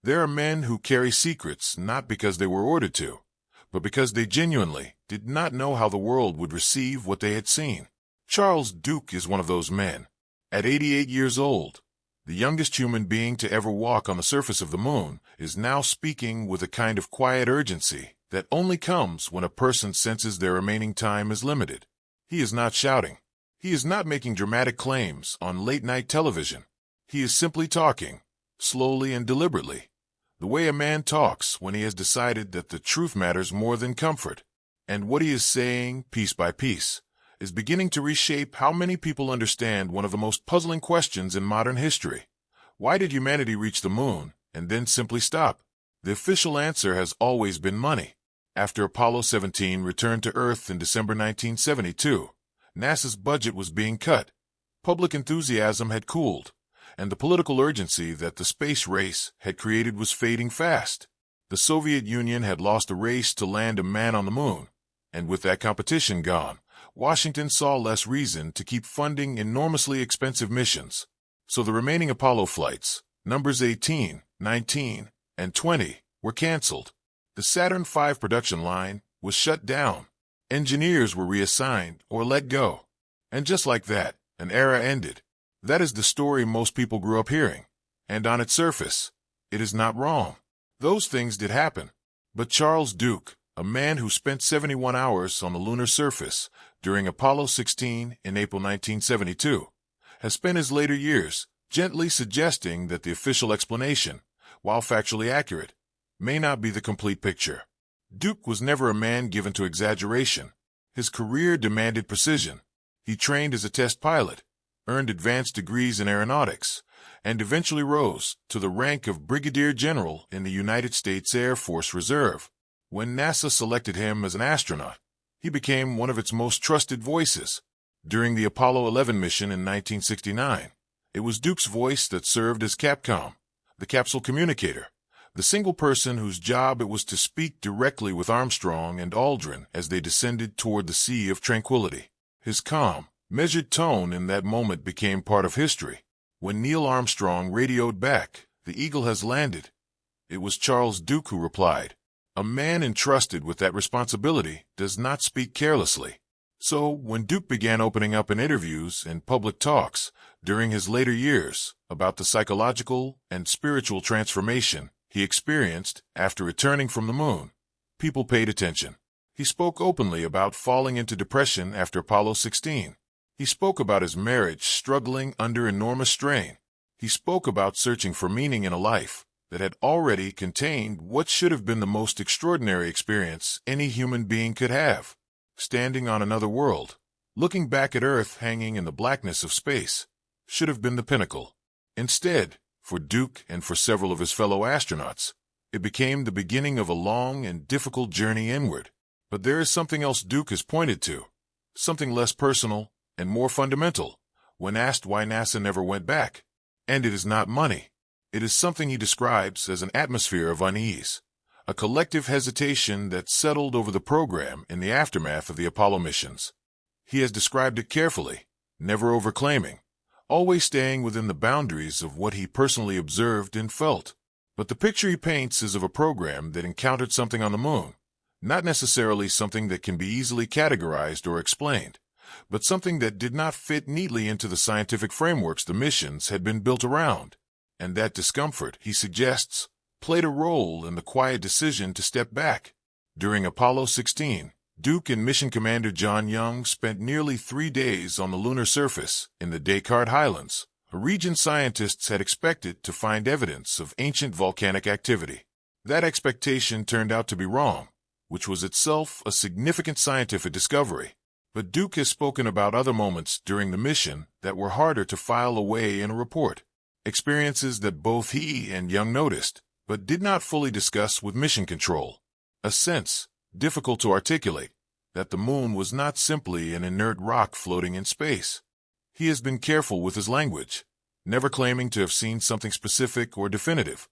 There are men who carry secrets not because they were ordered to, but because they genuinely did not know how the world would receive what they had seen. Charles Duke is one of those men. At 88 years old, the youngest human being to ever walk on the surface of the moon is now speaking with a kind of quiet urgency that only comes when a person senses their remaining time is limited. He is not shouting. He is not making dramatic claims on late-night television. He is simply talking, slowly and deliberately, the way a man talks when he has decided that the truth matters more than comfort. And what he is saying, piece by piece, is beginning to reshape how many people understand one of the most puzzling questions in modern history. Why did humanity reach the moon and then simply stop? The official answer has always been money. After Apollo 17 returned to Earth in December 1972, NASA's budget was being cut, public enthusiasm had cooled, and the political urgency that the space race had created was fading fast. The Soviet Union had lost a race to land a man on the moon, and with that competition gone, Washington saw less reason to keep funding enormously expensive missions. So the remaining Apollo flights, numbers 18, 19, and 20, were canceled. The Saturn V production line was shut down. Engineers were reassigned or let go. And just like that, an era ended. That is the story most people grew up hearing. And on its surface, it is not wrong. Those things did happen. But Charles Duke, a man who spent 71 hours on the lunar surface during Apollo 16 in April 1972, has spent his later years gently suggesting that the official explanation, while factually accurate, may not be the complete picture. Duke was never a man given to exaggeration. His career demanded precision. He trained as a test pilot, earned advanced degrees in aeronautics, and eventually rose to the rank of Brigadier General in the United States Air Force Reserve. When NASA selected him as an astronaut, he became one of its most trusted voices. During the Apollo 11 mission in 1969, it was Duke's voice that served as Capcom, the capsule communicator, the single person whose job it was to speak directly with Armstrong and Aldrin as they descended toward the Sea of Tranquility. His calm, measured tone in that moment became part of history. When Neil Armstrong radioed back, "The Eagle has landed," it was Charles Duke who replied. A man entrusted with that responsibility does not speak carelessly. So, when Duke began opening up in interviews and public talks during his later years about the psychological and spiritual transformation he experienced after returning from the moon, people paid attention. He spoke openly about falling into depression after Apollo 16. He spoke about his marriage struggling under enormous strain. He spoke about searching for meaning in a life that had already contained what should have been the most extraordinary experience any human being could have. Standing on another world, looking back at Earth hanging in the blackness of space, should have been the pinnacle. Instead, for Duke and for several of his fellow astronauts, it became the beginning of a long and difficult journey inward. But there is something else Duke has pointed to, something less personal and more fundamental, when asked why NASA never went back. And it is not money. It is something he describes as an atmosphere of unease, a collective hesitation that settled over the program in the aftermath of the Apollo missions. He has described it carefully, never overclaiming, always staying within the boundaries of what he personally observed and felt. But the picture he paints is of a program that encountered something on the moon, not necessarily something that can be easily categorized or explained, but something that did not fit neatly into the scientific frameworks the missions had been built around. And that discomfort, he suggests, played a role in the quiet decision to step back. During Apollo 16, Duke and Mission Commander John Young spent nearly 3 days on the lunar surface in the Descartes Highlands, a region scientists had expected to find evidence of ancient volcanic activity. That expectation turned out to be wrong, which was itself a significant scientific discovery. But Duke has spoken about other moments during the mission that were harder to file away in a report, experiences that both he and Young noticed, but did not fully discuss with mission control. A sense, difficult to articulate, that the moon was not simply an inert rock floating in space. He has been careful with his language, never claiming to have seen something specific or definitive,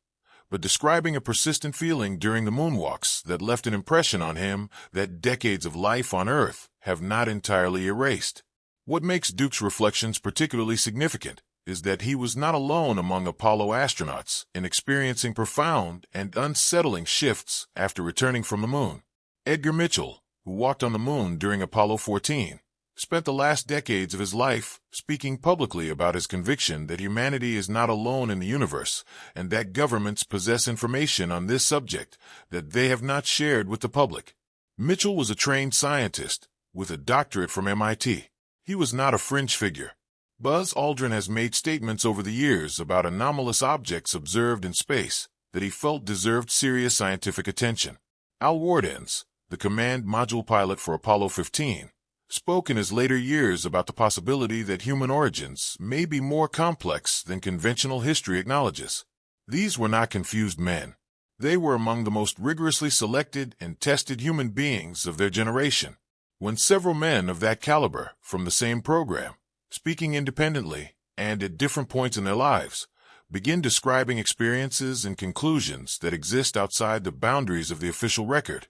but describing a persistent feeling during the moonwalks that left an impression on him that decades of life on Earth have not entirely erased. What makes Duke's reflections particularly significant is that he was not alone among Apollo astronauts in experiencing profound and unsettling shifts after returning from the moon. Edgar Mitchell, who walked on the moon during Apollo 14, spent the last decades of his life speaking publicly about his conviction that humanity is not alone in the universe and that governments possess information on this subject that they have not shared with the public. Mitchell was a trained scientist with a doctorate from MIT. He was not a fringe figure. Buzz Aldrin has made statements over the years about anomalous objects observed in space that he felt deserved serious scientific attention. Al Wardens, the command module pilot for Apollo 15, spoke in his later years about the possibility that human origins may be more complex than conventional history acknowledges. These were not confused men. They were among the most rigorously selected and tested human beings of their generation. When several men of that caliber from the same program, speaking independently and at different points in their lives, begin describing experiences and conclusions that exist outside the boundaries of the official record,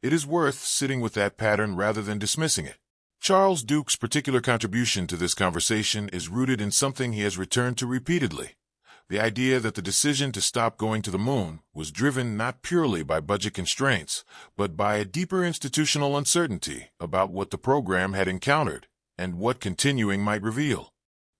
it is worth sitting with that pattern rather than dismissing it. Charles Duke's particular contribution to this conversation is rooted in something he has returned to repeatedly: the idea that the decision to stop going to the moon was driven not purely by budget constraints, but by a deeper institutional uncertainty about what the program had encountered and what continuing might reveal.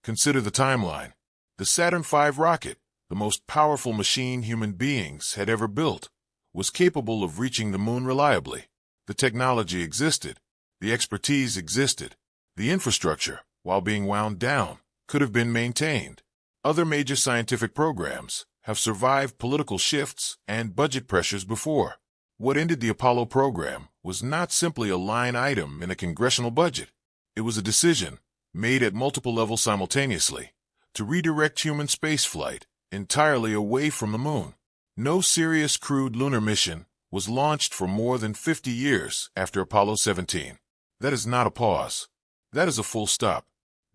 Consider the timeline. The Saturn V rocket, the most powerful machine human beings had ever built, was capable of reaching the moon reliably. The technology existed. The expertise existed. The infrastructure, while being wound down, could have been maintained. Other major scientific programs have survived political shifts and budget pressures before. What ended the Apollo program was not simply a line item in a congressional budget. It was a decision, made at multiple levels simultaneously, to redirect human spaceflight entirely away from the moon. No serious crewed lunar mission was launched for more than 50 years after Apollo 17. That is not a pause. That is a full stop.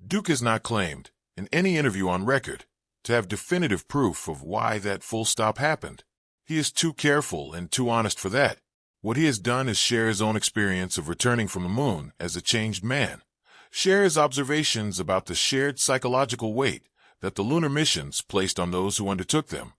Duke has not claimed, in any interview on record, to have definitive proof of why that full stop happened. He is too careful and too honest for that. What he has done is share his own experience of returning from the moon as a changed man, share his observations about the shared psychological weight that the lunar missions placed on those who undertook them,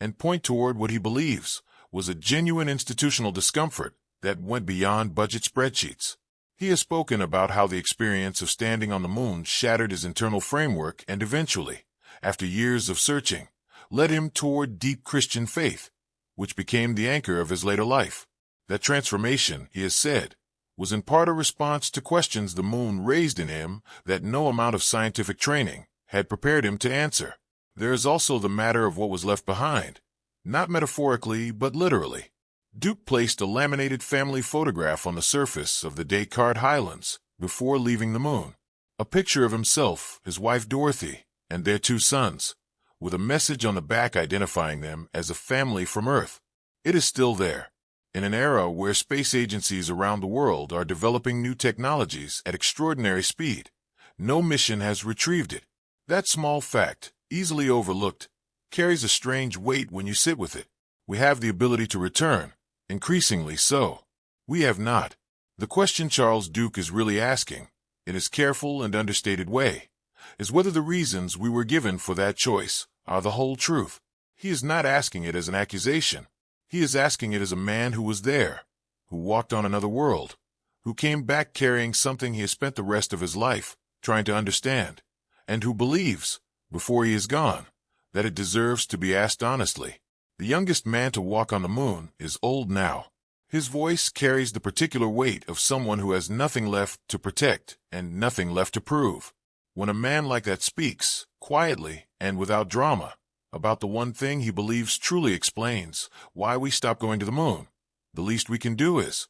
and point toward what he believes was a genuine institutional discomfort that went beyond budget spreadsheets. He has spoken about how the experience of standing on the moon shattered his internal framework and eventually, after years of searching, led him toward deep Christian faith, which became the anchor of his later life. That transformation, he has said, was in part a response to questions the moon raised in him that no amount of scientific training had prepared him to answer. There is also the matter of what was left behind, not metaphorically but literally. Duke placed a laminated family photograph on the surface of the Descartes Highlands before leaving the moon. A picture of himself, his wife Dorothy, and their 2 sons, with a message on the back identifying them as a family from Earth. It is still there. In an era where space agencies around the world are developing new technologies at extraordinary speed, no mission has retrieved it. That small fact, easily overlooked, carries a strange weight when you sit with it. We have the ability to return, increasingly so. We have not. The question Charles Duke is really asking, in his careful and understated way, is whether the reasons we were given for that choice are the whole truth. He is not asking it as an accusation. He is asking it as a man who was there, who walked on another world, who came back carrying something he has spent the rest of his life trying to understand, and who believes, before he is gone, that it deserves to be asked honestly. The youngest man to walk on the moon is old now. His voice carries the particular weight of someone who has nothing left to protect and nothing left to prove. When a man like that speaks, quietly and without drama, about the one thing he believes truly explains why we stopped going to the moon, the least we can do is